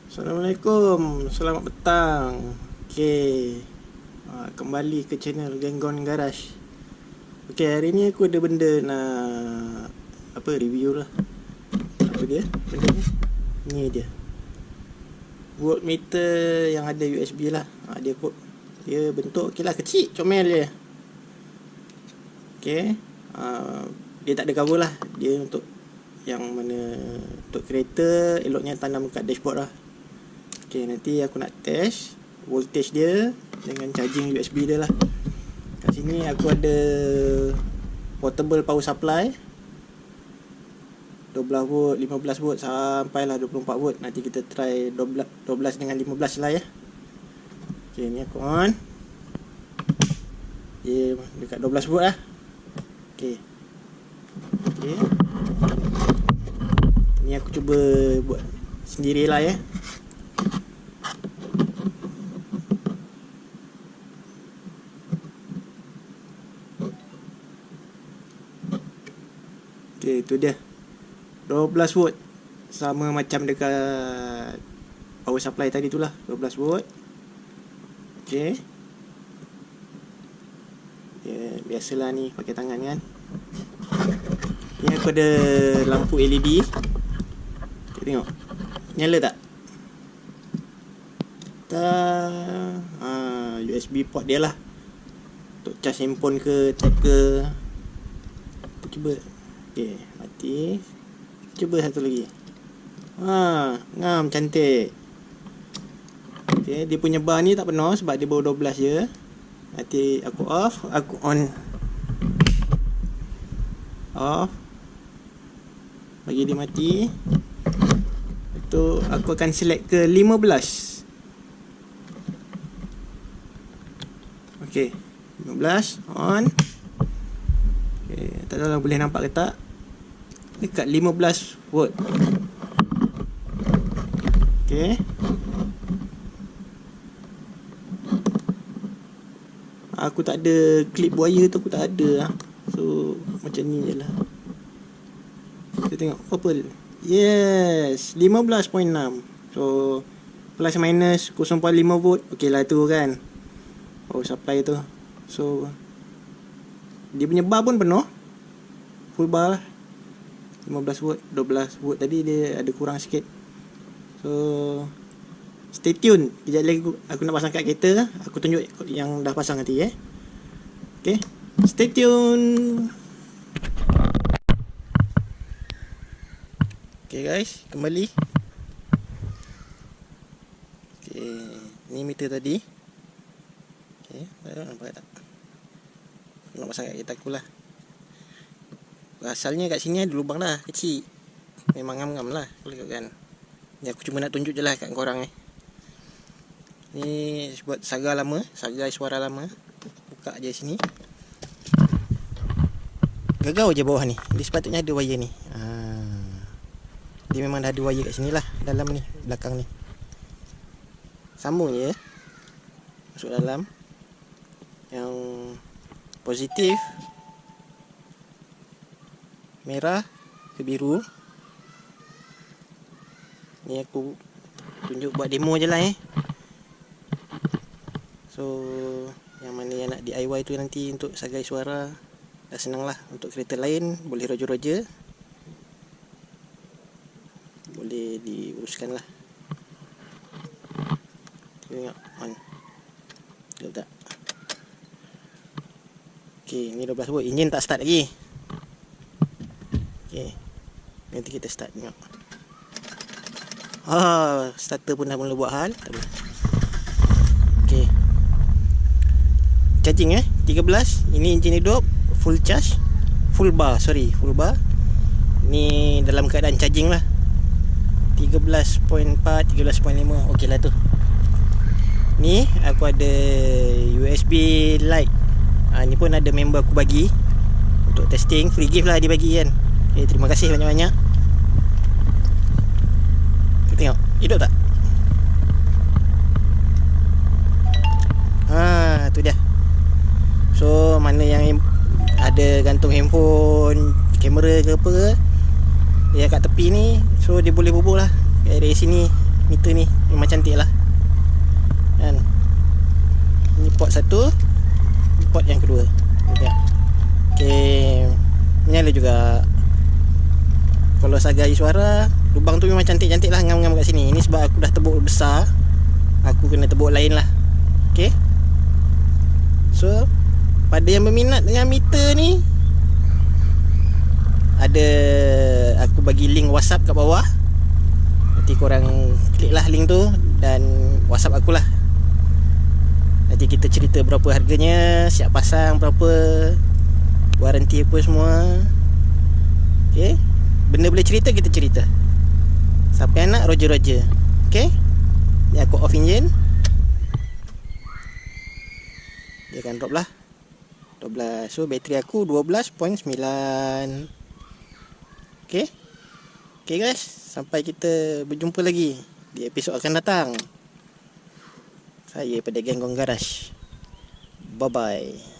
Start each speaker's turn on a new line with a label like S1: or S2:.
S1: Assalamualaikum, selamat petang. Okay, kembali ke channel Ganggon Garage. Okay, hari ni aku ada benda nak review lah. Apa dia benda ni? Ni dia voltmeter yang ada USB lah. Dia bentuk kecil, comel dia. Okay, dia tak ada cover lah. Dia untuk yang mana untuk kereta, eloknya tanam kat dashboard lah. Okay, nanti aku nak test voltage dia dengan charging USB dia lah. Kat sini aku ada portable power supply 12 volt, 15 volt sampailah 24 volt. Nanti kita try 12 dengan 15 lah ya. Okay, ni aku on. Dia dekat 12 volt lah. Okay, ni aku cuba buat sendirilah ya. Okay, itu dia 12 volt. Sama macam dekat power supply tadi tu lah, 12 volt. Okay, biasalah ni pakai tangan kan. Ni aku ada lampu LED. Okay, tengok nyala tak? USB port dia lah untuk charge handphone ke, tab ke. Kita cuba. Okay, mati. Cuba satu lagi. Ngam, cantik. Okay, dia punya bar ni tak penuh sebab dia baru 12 je. Nanti aku off, aku on. Off. Bagi dia mati. Itu aku akan select ke 15. Okay, 15 on. Okay, tak tahu lah boleh nampak ke tak. Dekat 15 volt. Okay, aku tak ada clip wire tu, aku tak ada lah. So macam ni je lah. Kita tengok purple. Yes, 15.6. So plus minus 0.5 volt. Okay lah tu kan, power supply tu. So dia punya bar pun penuh, full bar lah. 15 volt, 12 volt tadi dia ada kurang sikit. So stay tune. Kejap lagi aku nak pasang kat kereta. Aku tunjuk yang dah pasang nanti Okay, stay tune. Okay guys, kembali. Okay, ni meter tadi. Okay, nampak tak? Aku nak pasang kat kereta aku lah. Asalnya kat sini ada lubang dah, kecil. Memang ngam-ngam lah, boleh kan. Ni aku cuma nak tunjuk je lah kat korang Ni buat saga lama, saga suara lama. Buka je sini. Gagau je bawah ni. Dia sepatutnya ada wire ni. Dia memang dah ada wire kat sini lah, dalam ni, belakang ni. Sambung je. Masuk dalam. Yang positif merah ke biru. Ni aku tunjuk buat demo je lah So yang mana yang nak DIY tu nanti untuk sagai suara, dah senang lah. Untuk kereta lain boleh roja-roja, boleh diuruskan lah. Tengok on. Tengok tak? Okay, ni 12 volt. Enjin tak start lagi. Okay, nanti kita start. Tengok. Starter pun dah mula buat hal. Tak boleh. Okay, charging 13. Ini enjin hidup, full charge, full bar. Ni dalam keadaan charging lah. 13.4, 13.5. Okey lah tu. Ni aku ada USB light. Ni pun ada member aku bagi untuk testing, free gift lah dia bagi kan. Okay, terima kasih banyak-banyak. Kita tengok hidup tak? Tu dia. So mana yang ada gantung handphone, kamera ke apa ke, dia kat tepi ni, so dia boleh bubuh lah dari sini meter ni memang cantik lah kan. Ni port satu, ni port yang kedua juga. Okay, menyala juga. Kalau sagai suara, lubang tu memang cantik-cantik lah, ngam-ngam kat sini. Ini sebab aku dah tebuk besar, aku kena tebuk lain lah. Okay, so pada yang berminat dengan meter ni, ada aku bagi link WhatsApp kat bawah. Nanti korang klik lah link tu dan WhatsApp akulah. Nanti kita cerita berapa harganya, siap pasang berapa, waranti apa semua. Okay, benda boleh cerita, kita cerita. Siapa yang nak, roger. Okay, ni aku off engine. Dia akan drop lah 12. So bateri aku 12.9. Okay, okay guys, sampai kita berjumpa lagi di episod akan datang. Saya pada Geng Gong Garage. Bye bye.